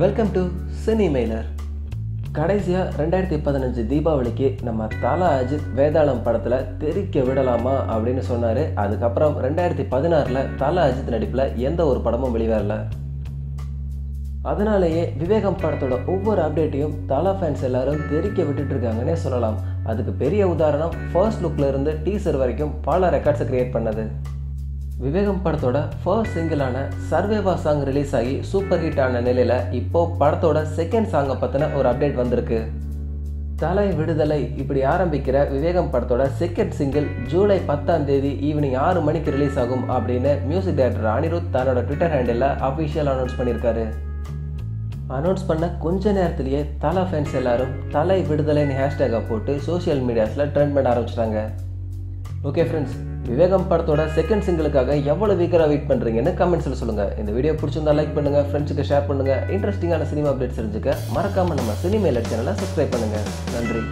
Welcome to சினிமெய்லர். கடைசியாக 2015 தீபாவளிக்கு நம்ம தல அஜித் வேதாளம் படத்தில் தெரிக்க விடலாமா அப்படின்னு சொன்னார். அதுக்கப்புறம் 2016 தல அஜித் நடிப்பில் எந்த ஒரு படமும் வெளிவரல. அதனாலேயே விவேகம் படத்தோட ஒவ்வொரு அப்டேட்டையும் தல ஃபேன்ஸ் எல்லாரும் தெரிக்க விட்டுட்டு இருக்காங்கன்னே சொல்லலாம். அதுக்கு பெரிய உதாரணம் ஃபர்ஸ்ட் லுக்ல இருந்து டீசர் வரைக்கும் பல ரெக்கார்ட்ஸை கிரியேட் பண்ணது. விவேகம் படத்தோட ஃபர்ஸ்ட் சிங்கிளான சர்வேவா சாங் ரிலீஸ் ஆகி சூப்பர் ஹிட் ஆன நிலையில் இப்போ படத்தோட செகண்ட் சாங்கை பற்றின ஒரு அப்டேட் வந்திருக்கு. தலை விடுதலை இப்படி ஆரம்பிக்கிற விவேகம் படத்தோட செகண்ட் சிங்கிள் ஜூலை 10 ஈவினிங் 6 மணிக்கு ரிலீஸ் ஆகும் அப்படின்னு மியூசிக் டைரக்டர் அனிருத் தன்னோட ட்விட்டர் ஹேண்டில் அஃபிஷியல் அனௌன்ஸ் பண்ணியிருக்காரு. அனௌன்ஸ் பண்ண கொஞ்ச நேரத்திலேயே தலை ஃபேன்ஸ் எல்லாரும் தலை விடுதலைன்னு ஹேஷ்டேகை போட்டு சோஷியல் மீடியாஸில் ட்ரெண்ட் பண்ண ஆரம்பிச்சிட்டாங்க. ஓகே ஃப்ரெண்ட்ஸ், விவேகம் படத்தோட செகண்ட் சிங்கிளுக்காக எவ்வளோ வீக்கராக வெயிட் பண்ணுறீங்கன்னு கமெண்ட்ஸில் சொல்லுங்கள். இந்த வீடியோ பிடிச்சிருந்தா லைக் பண்ணுங்கள், ஃப்ரெண்ட்ஸுக்கு ஷேர் பண்ணுங்கள். இன்ட்ரெஸ்டிங்கான சினிமா அப்டேட்ஸ் தெரிஞ்சுக்க மறக்காமல் நம்ம சினிமெய்லர் சேனலை சப்ஸ்கிரைப் பண்ணுங்கள். நன்றி.